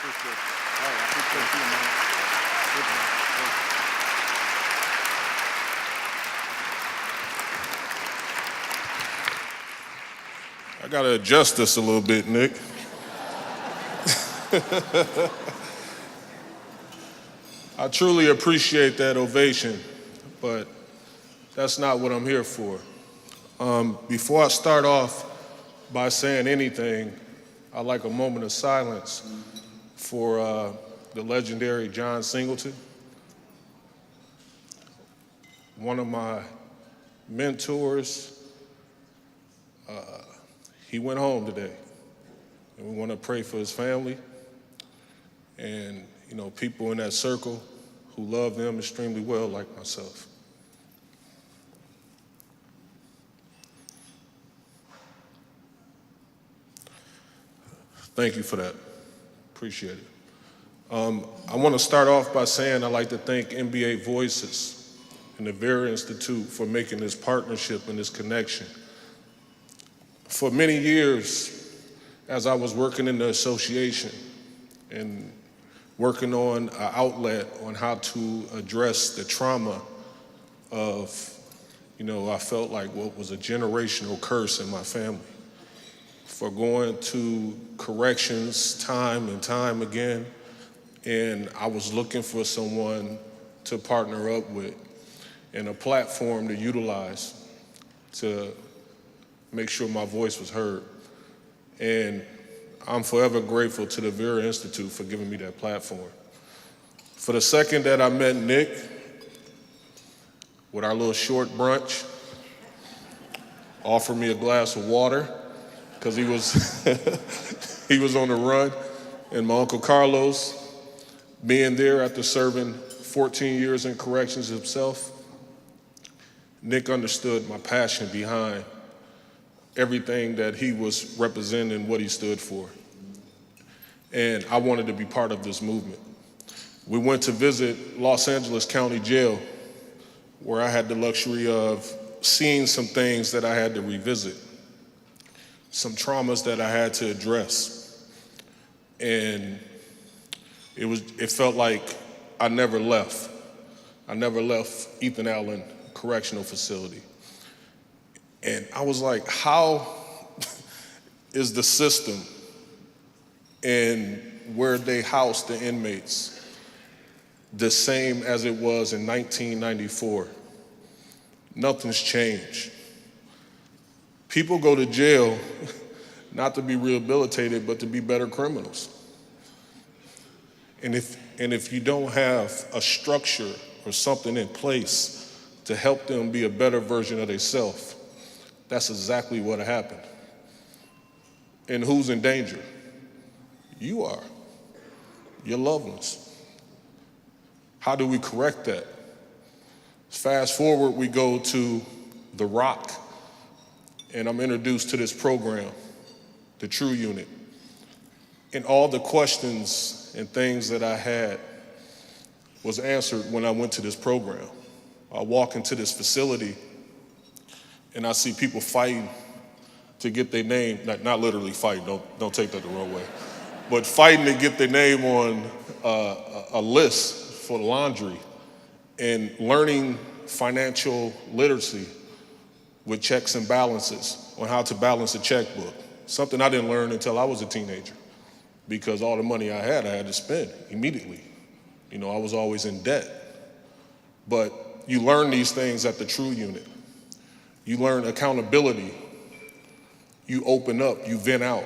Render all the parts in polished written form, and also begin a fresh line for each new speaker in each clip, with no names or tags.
appreciate it. Hey, I appreciate you, man. Good, man. Thank you.
I gotta adjust this a little bit, Nick. I truly appreciate that ovation, but that's not what I'm here for. Before I start off by saying anything, I'd like a moment of silence for the legendary John Singleton, one of my mentors. He went home today, and we want to pray for his family and people in that circle who love them extremely well, like myself. Thank you for that. Appreciate it. I want to start off by saying I'd like to thank NBA Voices and the Vera Institute for making this partnership and this connection. For many years, as I was working in the association and working on an outlet on how to address the trauma of, I felt like what was a generational curse in my family. For going to corrections time and time again, and I was looking for someone to partner up with and a platform to utilize to make sure my voice was heard. And I'm forever grateful to the Vera Institute for giving me that platform. For the second that I met Nick, with our little short brunch, offered me a glass of water, because he was he was on the run, and my Uncle Carlos, being there after serving 14 years in corrections himself, Nick understood my passion behind everything that he was representing, what he stood for. And I wanted to be part of this movement. We went to visit Los Angeles County Jail, where I had the luxury of seeing some things that I had to revisit, some traumas that I had to address. And it felt like I never left. I never left Ethan Allen Correctional Facility. And I was like, how is the system and where they house the inmates the same as it was in 1994? Nothing's changed. People go to jail not to be rehabilitated, but to be better criminals. And if you don't have a structure or something in place to help them be a better version of themselves, that's exactly what happened. And who's in danger? You are. Your loved ones. How do we correct that? Fast forward, we go to The Rock, and I'm introduced to this program, the True Unit. And all the questions and things that I had was answered when I went to this program. I walk into this facility and I see people fighting to get their name, not literally fighting, don't take that the wrong way, but fighting to get their name on a list for laundry, and learning financial literacy with checks and balances on how to balance a checkbook. Something I didn't learn until I was a teenager, because all the money I had to spend immediately. I was always in debt. But you learn these things at the True Unit. You learn accountability. You open up, you vent out.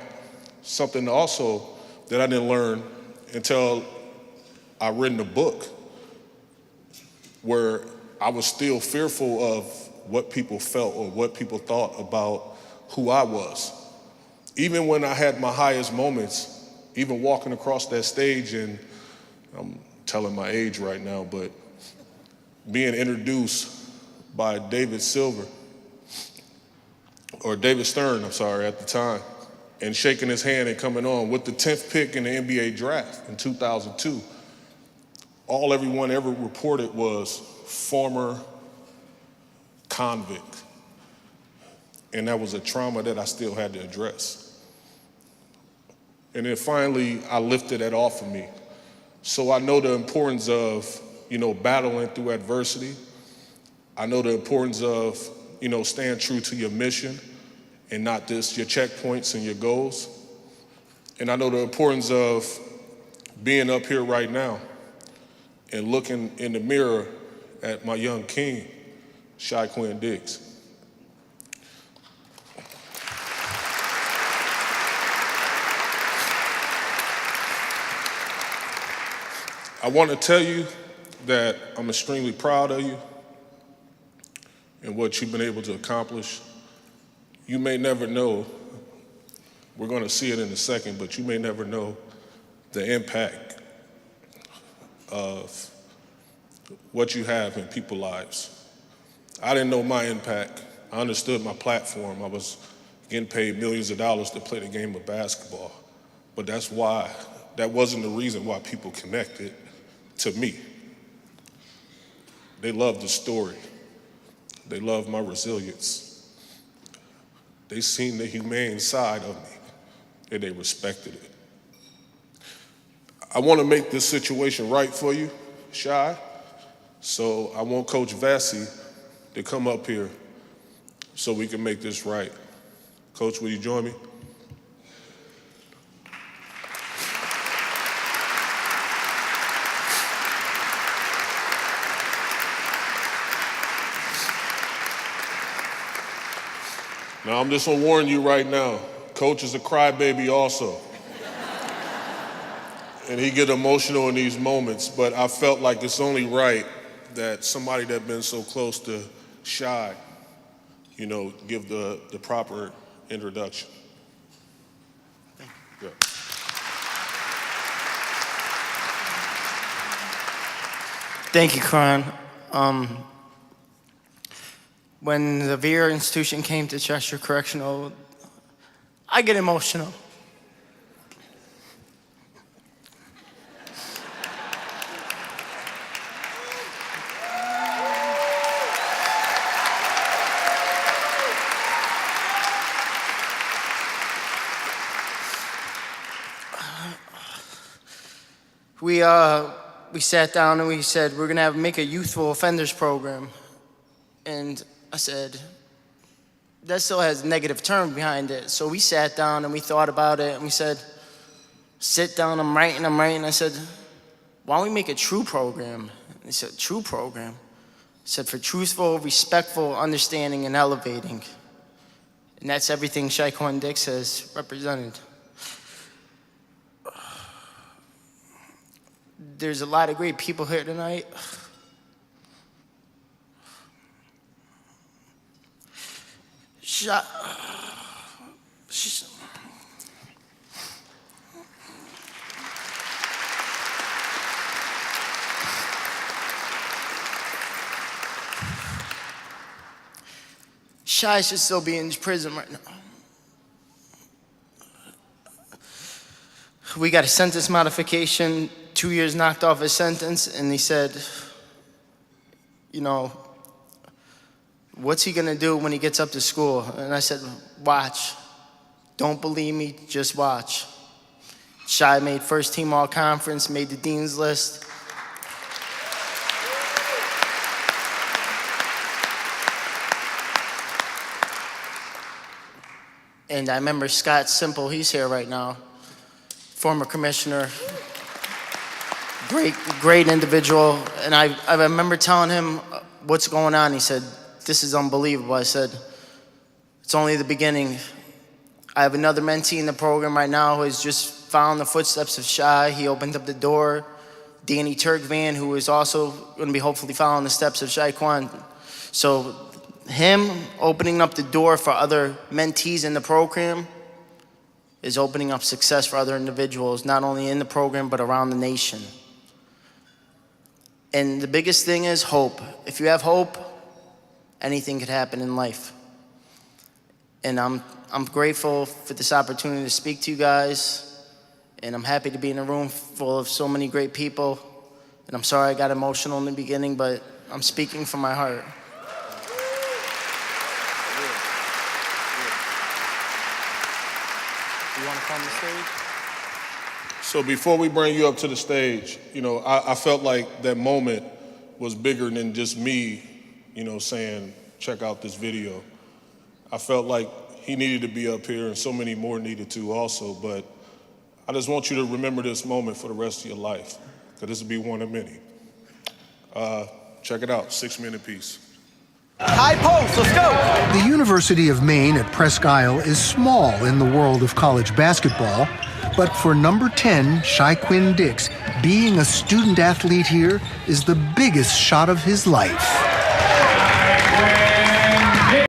Something also that I didn't learn until I read a book, where I was still fearful of what people felt or what people thought about who I was. Even when I had my highest moments, even walking across that stage, and I'm telling my age right now, but being introduced by David Stern, at the time, and shaking his hand and coming on with the 10th pick in the NBA draft in 2002. All everyone ever reported was former convict. And that was a trauma that I still had to address. And then finally, I lifted that off of me. So I know the importance of, battling through adversity. I know the importance of, staying true to your mission and not just your checkpoints and your goals. And I know the importance of being up here right now and looking in the mirror at my young king, Shaquan Diggs. I want to tell you that I'm extremely proud of you and what you've been able to accomplish. You may never know, we're going to see it in a second, but you may never know the impact of what you have in people's lives. I didn't know my impact. I understood my platform. I was getting paid millions of dollars to play the game of basketball. But that wasn't the reason why people connected to me. They loved the story. They loved my resilience. They seen the humane side of me, and they respected it. I want to make this situation right for you, Shy. So I want Coach Vassie to come up here so we can make this right. Coach, will you join me? Now, I'm just going to warn you right now, Coach is a crybaby also. And he get emotional in these moments, but I felt like it's only right that somebody that's been so close to Shy, give the proper introduction. Yeah.
Thank you, Caron. When the Vera institution came to Chester Correctional, I get emotional. We sat down and we said, we're gonna make a youthful offenders program. And I said, that still has a negative term behind it. So we sat down and we thought about it and we said, sit down, I'm writing. I said, why don't we make a true program? And he said, true program? I said, for truthful, respectful, understanding, and elevating. And that's everything Shaquan Diggs has represented. There's a lot of great people here tonight. Shy should still be in prison right now. We got a sentence modification, 2 years knocked off his sentence, and he said, what's he gonna do when he gets up to school? And I said, watch. Don't believe me, just watch. Shy made first team all conference, made the dean's list. And I remember Scott Simple, he's here right now, former commissioner, great individual. And I remember telling him what's going on. He said, this is unbelievable. I said, it's only the beginning. I have another mentee in the program right now who has just followed the footsteps of Shy. He opened up the door. Danny Turkvan, who is also going to be hopefully following the steps of Shaquan. So him opening up the door for other mentees in the program is opening up success for other individuals, not only in the program, but around the nation. And the biggest thing is hope. If you have hope, anything could happen in life. And I'm grateful for this opportunity to speak to you guys. And I'm happy to be in a room full of so many great people. And I'm sorry I got emotional in the beginning, but I'm speaking from my heart. You want to come on the stage?
So before we bring you up to the stage, I felt like that moment was bigger than just me, saying, check out this video. I felt like he needed to be up here and so many more needed to also, but I just want you to remember this moment for the rest of your life, because this will be one of many. Check it out, 6-minute piece.
High post, let's go! The University of Maine at Presque Isle is small in the world of college basketball, but for number 10, Shy-Quinn Dix, being a student athlete here is the biggest shot of his life.